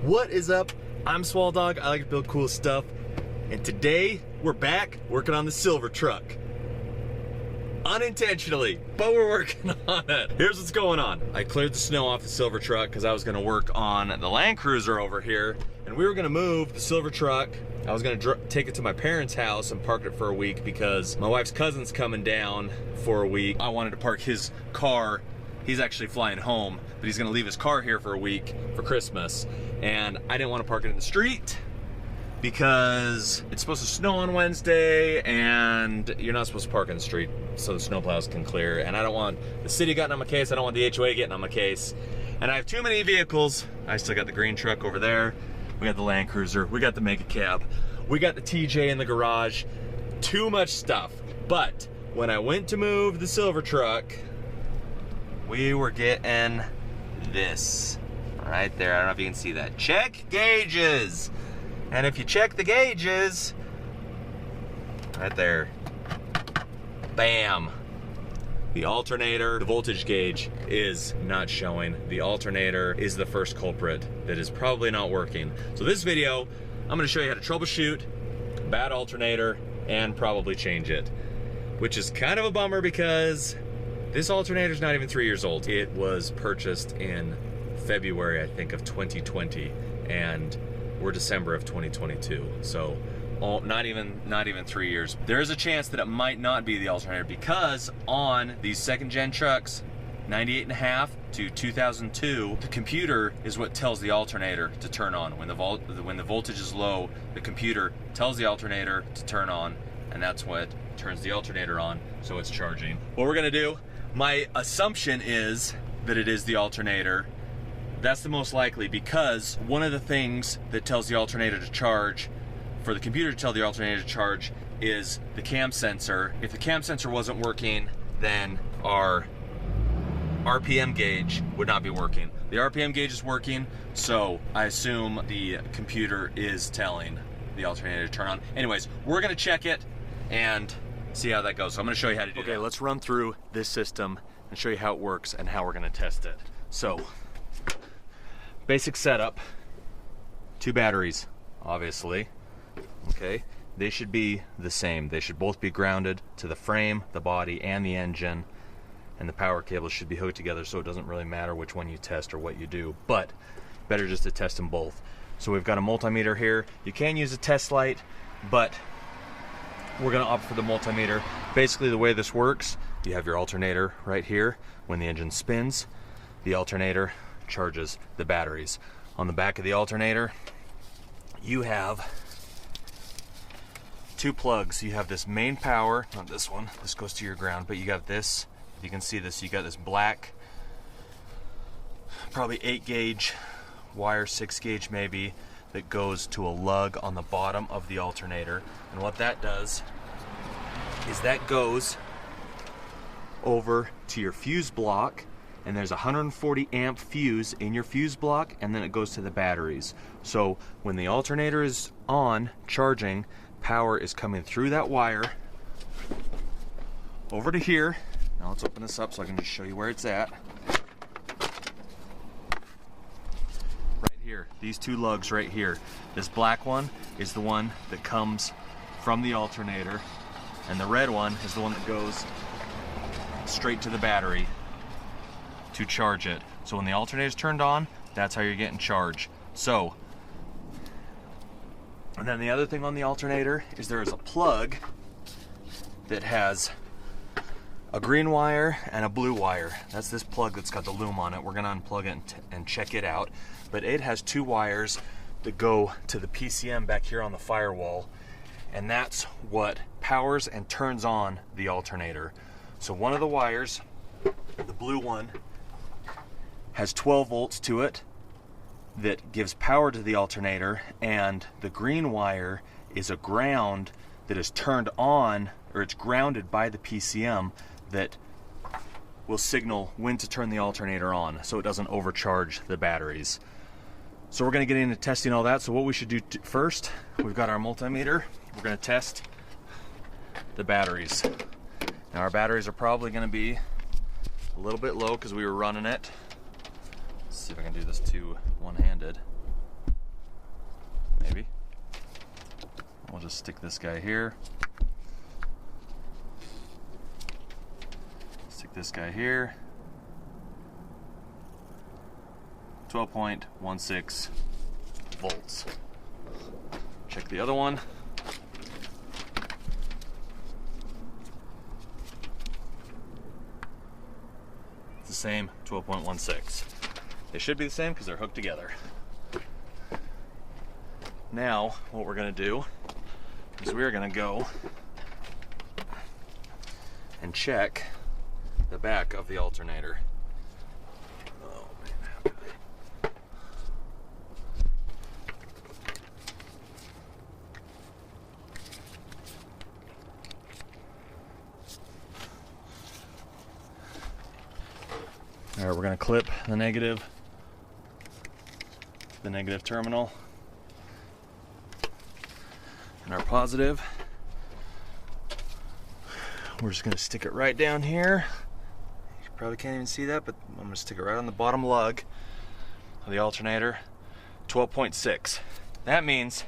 What is up? I'm Swall Dog. I like to build cool stuff. And today we're back working on the silver truck. Unintentionally, but we're working on it. Here's what's going on. I cleared the snow off the silver truck because I was gonna work on the Land Cruiser over here, and we were gonna move the silver truck. I was gonna take it to my parents' house and park it for a week because my wife's cousin's coming down for a week. I wanted to park his car. He's actually flying home, but he's gonna leave his car here for a week for Christmas. And I didn't want to park it in the street because it's supposed to snow on Wednesday and you're not supposed to park in the street so the snowplows can clear. And I don't want the city getting on my case. I don't want the HOA getting on my case. And I have too many vehicles. I still got the green truck over there. We got the Land Cruiser. We got the Mega Cab. We got the TJ in the garage. Too much stuff. But when I went to move the silver truck, we were getting this right there. I don't know if you can see that. Check gauges. And if you check the gauges, right there, bam. The alternator, the voltage gauge is not showing. The alternator is the first culprit that is probably not working. So this video, I'm gonna show you how to troubleshoot a bad alternator and probably change it, which is kind of a bummer because this alternator is not even 3 years old. It was purchased in February, I think, of 2020, and we're December of 2022. So not even 3 years. There is a chance that it might not be the alternator because on these second gen trucks, 98.5 to 2002, the computer is what tells the alternator to turn on. When the voltage is low, the computer tells the alternator to turn on, and that's what turns the alternator on, so it's charging. What we're gonna do, my assumption is that it is the alternator. That's the most likely because one of the things that tells the alternator to charge, for the computer to tell the alternator to charge, is the cam sensor. If the cam sensor wasn't working, then our RPM gauge would not be working. The RPM gauge is working, so I assume the computer is telling the alternator to turn on. Anyways, we're gonna check it and see how that goes. So I'm gonna show you how to do that. Okay, let's run through this system and show you how it works and how we're gonna test it. So, basic setup, 2 batteries, obviously, okay? They should be the same. They should both be grounded to the frame, the body, and the engine, and the power cables should be hooked together, so it doesn't really matter which one you test or what you do, but better just to test them both. So we've got a multimeter here. You can use a test light, but we're gonna opt for the multimeter. Basically the way this works, you have your alternator right here. When the engine spins, the alternator charges the batteries. On the back of the alternator, you have 2 plugs. You have this main power, not this one, this goes to your ground, but you got this, if you can see this, you got this black, probably 8 gauge wire, 6 gauge maybe, that goes to a lug on the bottom of the alternator. And what that does is that goes over to your fuse block, and there's a 140 amp fuse in your fuse block, and then it goes to the batteries. So when the alternator is on, charging, power is coming through that wire over to here. Now let's open this up so I can just show you where it's at. Right here, these 2 lugs right here. This black one is the one that comes from the alternator, and the red one is the one that goes straight to the battery to charge it. So when the alternator is turned on, that's how you're getting charged. So, and then the other thing on the alternator is there is a plug that has a green wire and a blue wire. That's this plug that's got the loom on it. We're gonna unplug it and check it out. But it has 2 wires that go to the PCM back here on the firewall, and that's what powers and turns on the alternator. So one of the wires, the blue one, has 12 volts to it that gives power to the alternator, and the green wire is a ground that is turned on, or it's grounded by the PCM that will signal when to turn the alternator on so it doesn't overcharge the batteries. So we're going to get into testing all that. So what we should do first, we've got our multimeter. We're going to test the batteries. Now our batteries are probably going to be a little bit low because we were running it. Let's see if I can do this one-handed. maybe. We'll just stick this guy here. Stick this guy here. 12.16 volts. Check the other one. It's the same, 12.16. They should be the same because they're hooked together. Now, what we're gonna do is we're gonna go and check the back of the alternator. Oh, man. All right, we're gonna clip the negative terminal and our positive. We're just gonna stick it right down here. You probably can't even see that, but I'm gonna stick it right on the bottom lug of the alternator. 12.6. That means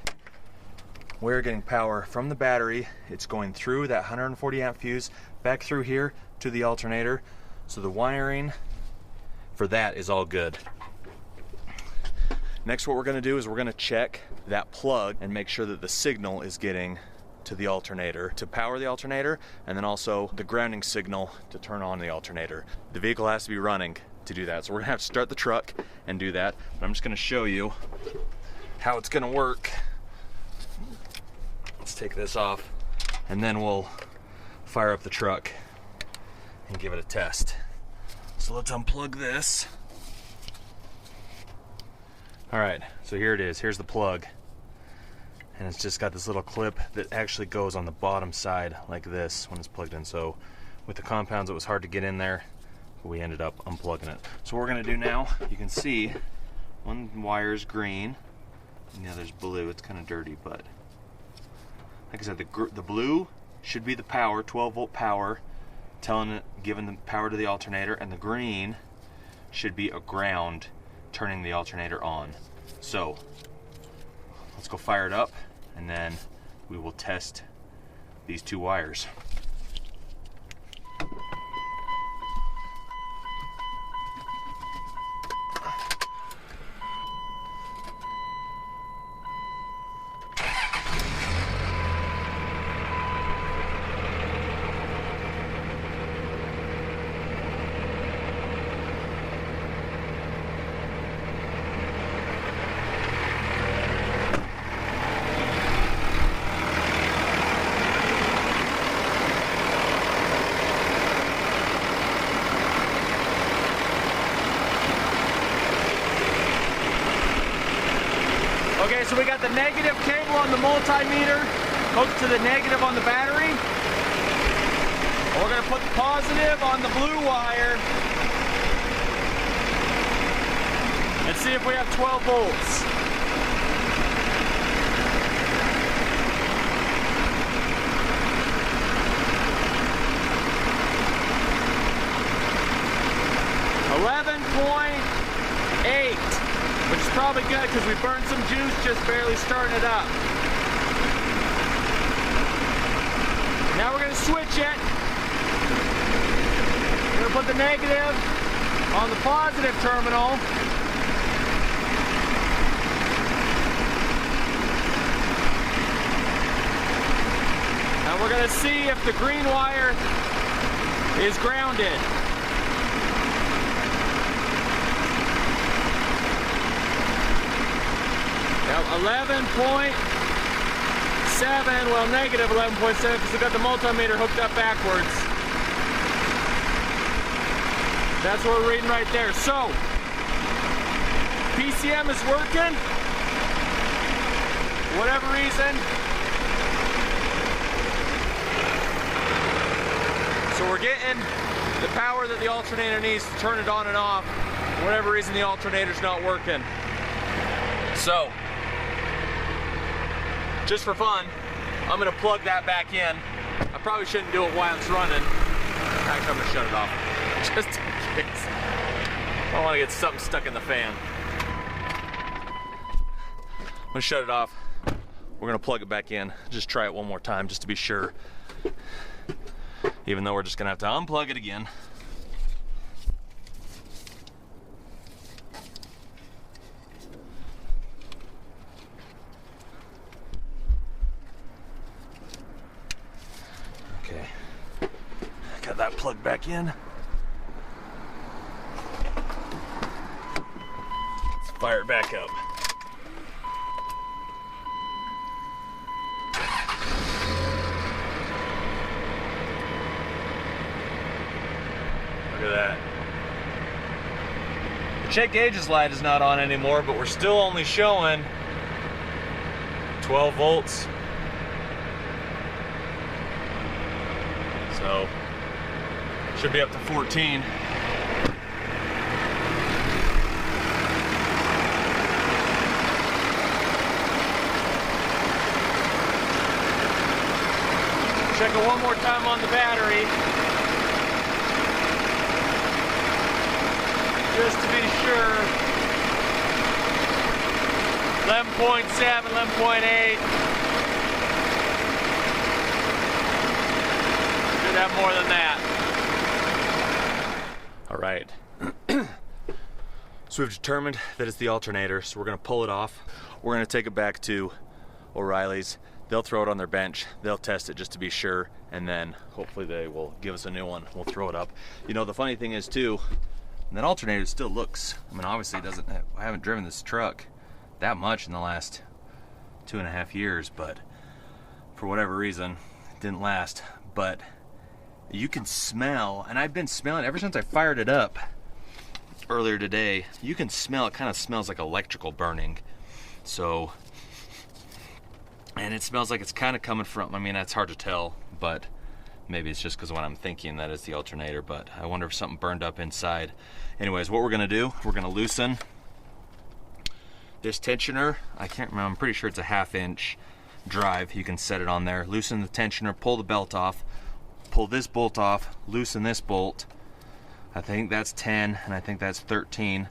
we're getting power from the battery. It's going through that 140 amp fuse back through here to the alternator. So the wiring for that is all good. Next, what we're gonna do is we're gonna check that plug and make sure that the signal is getting to the alternator to power the alternator, and then also the grounding signal to turn on the alternator. The vehicle has to be running to do that. So we're gonna have to start the truck and do that. But I'm just gonna show you how it's gonna work. Let's take this off and then we'll fire up the truck and give it a test. So let's unplug this. All right, so here it is. Here's the plug. And it's just got this little clip that actually goes on the bottom side like this when it's plugged in. So with the compounds, it was hard to get in there, but we ended up unplugging it. So what we're gonna do now, you can see one wire's green and the other's blue. It's kind of dirty, but like I said, the blue should be the power, 12 volt power, giving the power to the alternator, and the green should be a ground, turning the alternator on. So let's go fire it up and then we will test these two wires. Okay, so we got the negative cable on the multimeter hooked to the negative on the battery. We're going to put the positive on the blue wire and see if we have 12 volts. Which is probably good because we burned some juice just barely starting it up. Now we're going to switch it. We're going to put the negative on the positive terminal. And we're going to see if the green wire is grounded. Now 11.7, well negative 11.7 because we got the multimeter hooked up backwards. That's what we're reading right there. So, PCM is working. For whatever reason. So we're getting the power that the alternator needs to turn it on and off. For whatever reason the alternator's not working. So, just for fun, I'm gonna plug that back in. I probably shouldn't do it while it's running. Actually, I'm gonna shut it off, just in case. I don't wanna get something stuck in the fan. gonna shut it off. We're gonna plug it back in. Just try it one more time just to be sure. Even though we're just gonna have to unplug it again. Okay, got that plugged back in. Let's fire it back up. Look at that. The check gauges light is not on anymore, but we're still only showing 12 volts. So, should be up to 14. Check it one more time on the battery. Just to be sure. 11.7, 11.8. Should have more than that. All right. So we've determined that it's the alternator, so we're gonna pull it off. We're gonna take it back to O'Reilly's. They'll throw it on their bench, they'll test it just to be sure, and then hopefully they will give us a new one. We'll throw it up. You know, the funny thing is too, that alternator still looks, I mean, obviously it doesn't, I haven't driven this truck that much in the last 2.5 years, but for whatever reason, it didn't last. But you can smell, and I've been smelling ever since I fired it up earlier today, you can smell, it kind of smells like electrical burning. So, and it smells like it's kind of coming from, I mean, that's hard to tell, but maybe it's just because when I'm thinking that it's the alternator, but I wonder if something burned up inside. Anyways, what we're gonna do, we're gonna loosen this tensioner. I can't remember, I'm pretty sure it's a 1/2 inch drive. You can set it on there. Loosen the tensioner, pull the belt off, pull this bolt off, loosen this bolt. I think that's 10, and I think that's 13.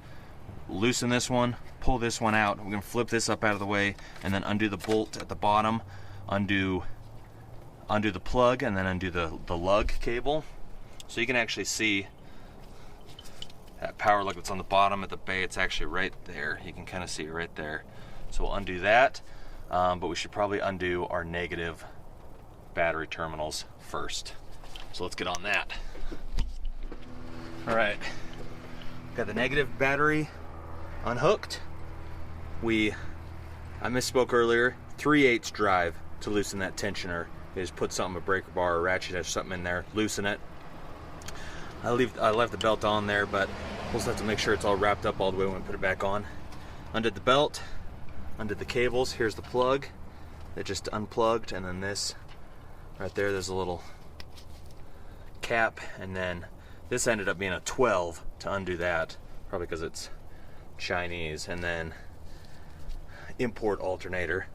Loosen this one, pull this one out. We're gonna flip this up out of the way and then undo the bolt at the bottom, undo the plug, and then undo the lug cable. So you can actually see that power lug that's on the bottom at the bay. It's actually right there. You can kind of see it right there. So we'll undo that, but we should probably undo our negative battery terminals first. So let's get on that. All right, got the negative battery unhooked. I misspoke earlier, 3/8 drive to loosen that tensioner. You just put something, a breaker bar or ratchet or something in there, loosen it. I left the belt on there, but we'll just have to make sure it's all wrapped up all the way when we put it back on. Undid the belt, undid the cables. Here's the plug that just unplugged, and then this right there, there's a little cap, and then this ended up being a 12 to undo that, probably because it's Chinese. And then import alternator,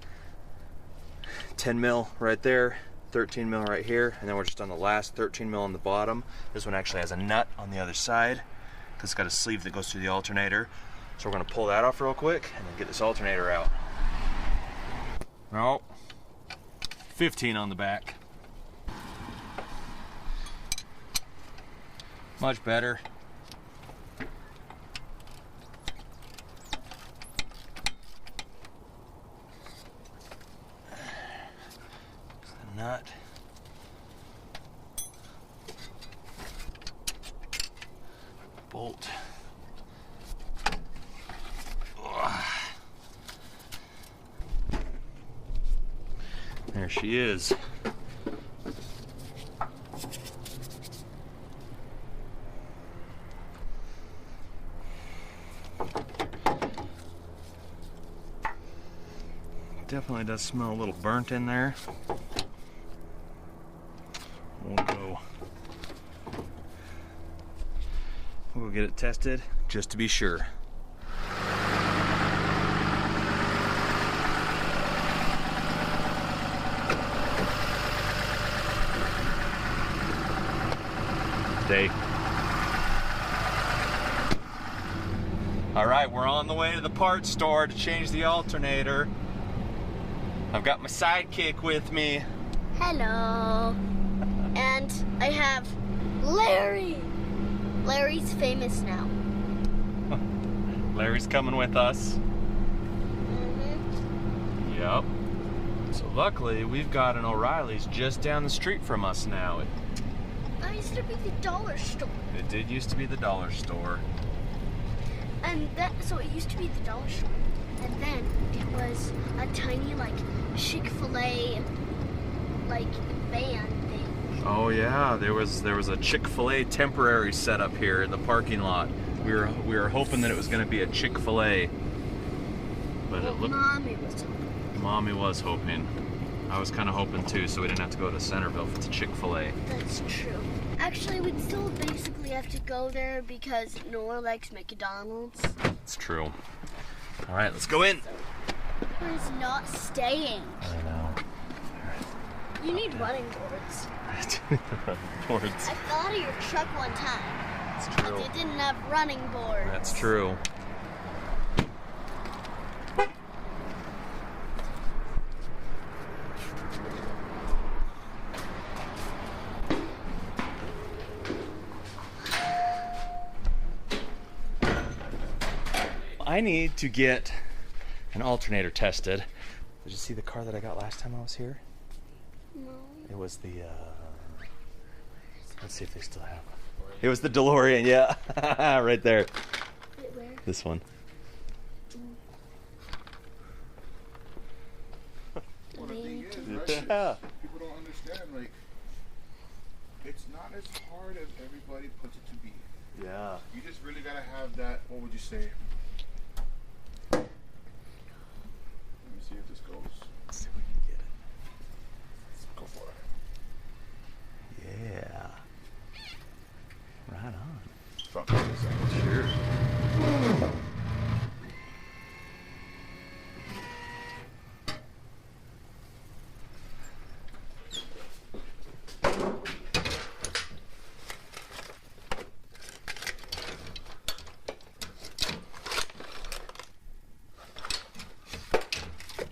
10 mil right there, 13 mil right here, and then we're just on the last 13 mil on the bottom. This one actually has a nut on the other side because it's got a sleeve that goes through the alternator. So we're going to pull that off real quick and then get this alternator out. Oh, 15 on the back. Much better. Nut. Bolt. Ugh. There she is. Definitely does smell a little burnt in there. We'll get it tested just to be sure. Stay. All right, we're on the way to the parts store to change the alternator. I've got my sidekick with me. Hello. And I have Larry. Larry's famous now. Larry's coming with us. Yep. So luckily, we've got an O'Reilly's just down the street from us now. That used to be the dollar store. It did used to be the dollar store. And so it used to be the dollar store. And then it was a tiny, like, Chick-fil-A, like, van thing. Oh yeah, there was a Chick-fil-A temporary setup here in the parking lot. We were hoping that it was going to be a Chick-fil-A, but well, it looked. Mommy was hoping. I was kind of hoping too, so we didn't have to go to Centerville if it's a Chick-fil-A. That's true. Actually, we'd still basically have to go there because Noah likes McDonald's. It's true. All right, let's go in. He's not staying. I know. You need running boards. Boards. I fell out of your truck one time. That's true. Because it didn't have running boards. That's true. I need to get an alternator tested. Did you see the car that I got last time I was here? No. It was the, let's see if they still have it. It was the DeLorean, yeah. Right there. Wait, where? This one. Well, the thing is, right, Yeah. people don't understand, like, it's not as hard as everybody puts it to be. Yeah. You just really gotta have that, what would you say? Let me see if this goes. Let's see if we can get it. Go for it. Yeah. Right on. Fuck this out. Sure.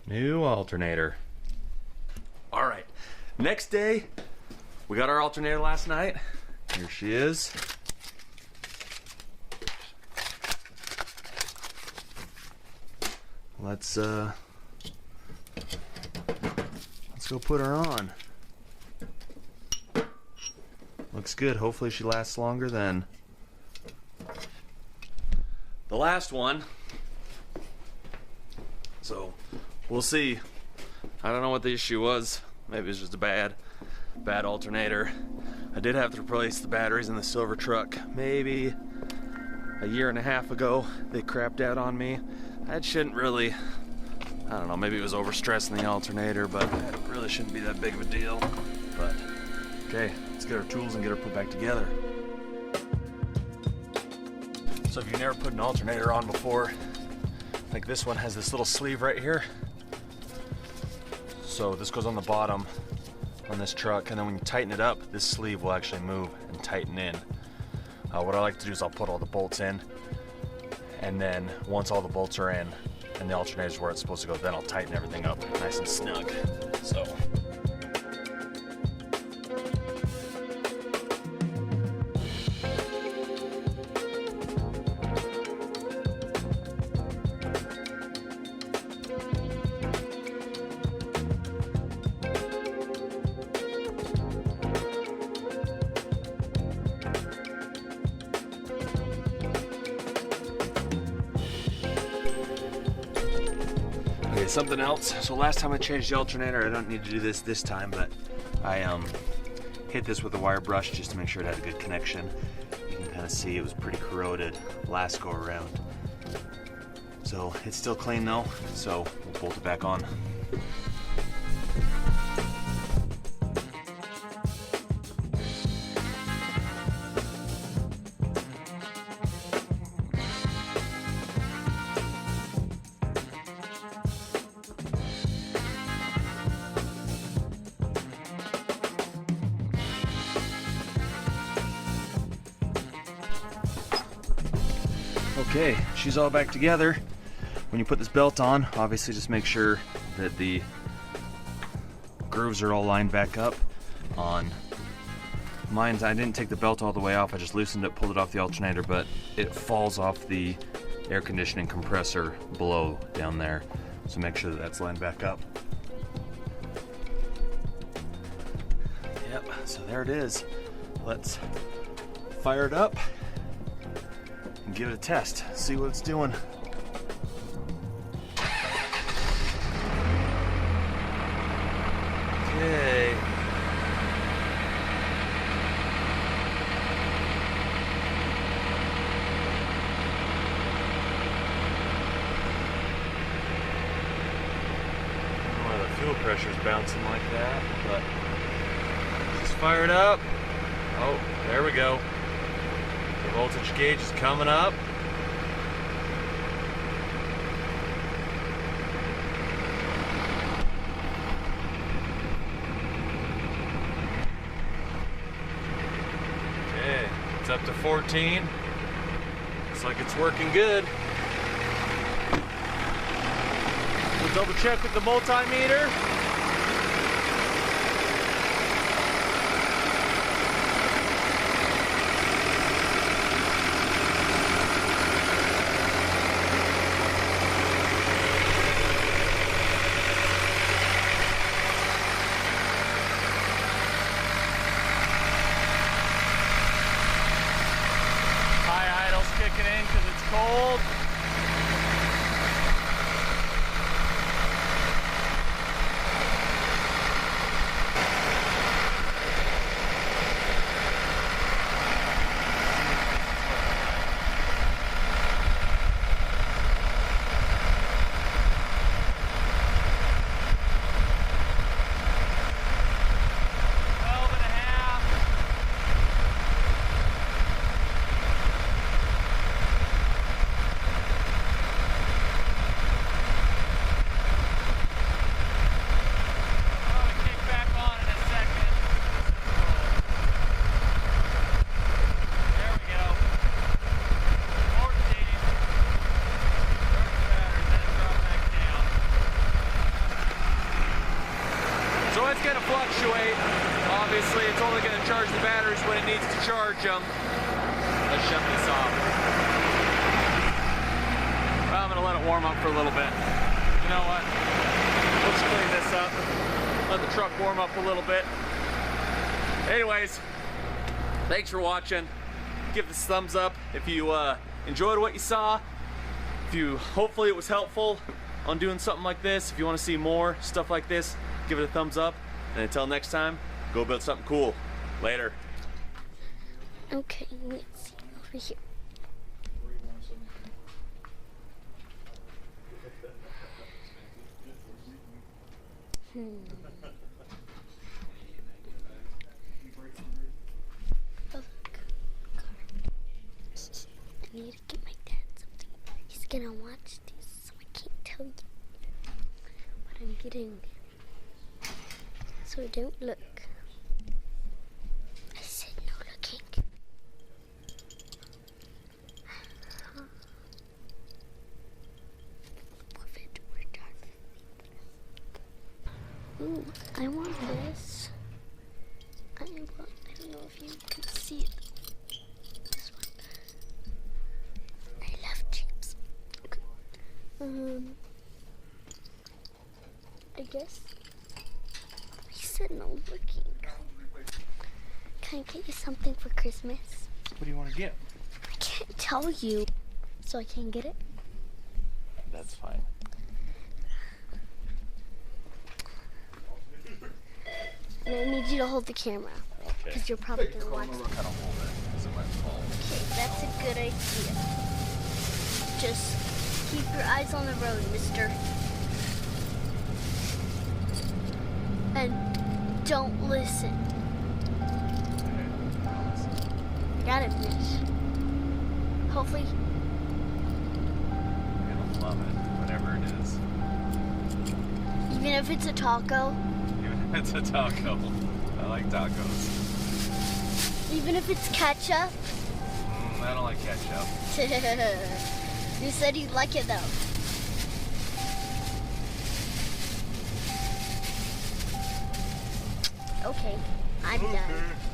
New alternator. All right, next day, we got our alternator last night. Here she is. Let's go put her on. Looks good. Hopefully she lasts longer than the last one. So we'll see. I don't know what the issue was. Maybe it's just a bad alternator. I did have to replace the batteries in the silver truck maybe a year and a half ago. They crapped out on me. That shouldn't really, I don't know, maybe it was overstressing the alternator, but that really shouldn't be that big of a deal. But okay, let's get our tools and get her put back together. So if you've never put an alternator on before, like this one has this little sleeve right here. So this goes on the bottom on this truck, and then when you tighten it up, this sleeve will actually move and tighten in. What I like to do is I'll put all the bolts in, and then once all the bolts are in and the alternator's where it's supposed to go, then I'll tighten everything up nice and snug. So. Okay, something else. So last time I changed the alternator, I don't need to do this time, but I hit this with a wire brush just to make sure it had a good connection. You can kind of see it was pretty corroded last go around. So it's still clean though, so we'll bolt it back on. Okay, she's all back together. When you put this belt on, obviously just make sure that the grooves are all lined back up on mine. I didn't take the belt all the way off, I just loosened it, pulled it off the alternator, but it falls off the air conditioning compressor below down there. So make sure that that's lined back up. Yep, so there it is. Let's fire it up and give it a test, see what it's doing. Okay. Fuel pressure's bouncing like that, but just fire it up. Oh, there we go. The voltage gauge is coming up. Okay, it's up to 14. Looks like it's working good. We'll double check with the multimeter. High idle's kicking in because it's cold. It's going to fluctuate. Obviously, it's only going to charge the batteries when it needs to charge them. Let's shut this off. Well, I'm going to let it warm up for a little bit. You know what? Let's clean this up. Let the truck warm up a little bit. Anyways, thanks for watching. Give this a thumbs up if you enjoyed what you saw. Hopefully it was helpful on doing something like this. If you want to see more stuff like this, give it a thumbs up. And until next time, go build something cool. Later. Okay, let's see over here. Oh, look. I need to get my dad something. He's gonna watch this, so I can't tell you what I'm getting. So don't look. I said no looking. Ooh, I want this. I don't know if you can see it. This one. I love Jeeps. Okay. I guess. I said no looking. Can I get you something for Christmas? What do you want to get? I can't tell you, so I can't get it. That's fine. And I need you to hold the camera, because you're probably going to watch it. Kind of hold it, because it might fall. Okay, that's a good idea. Just keep your eyes on the road, mister. And don't listen. I got it, bitch. Hopefully. You're gonna love it, whatever it is. Even if it's a taco. Even if it's a taco. I like tacos. Even if it's ketchup. I don't like ketchup. You said you'd like it though. Okay, I'm done.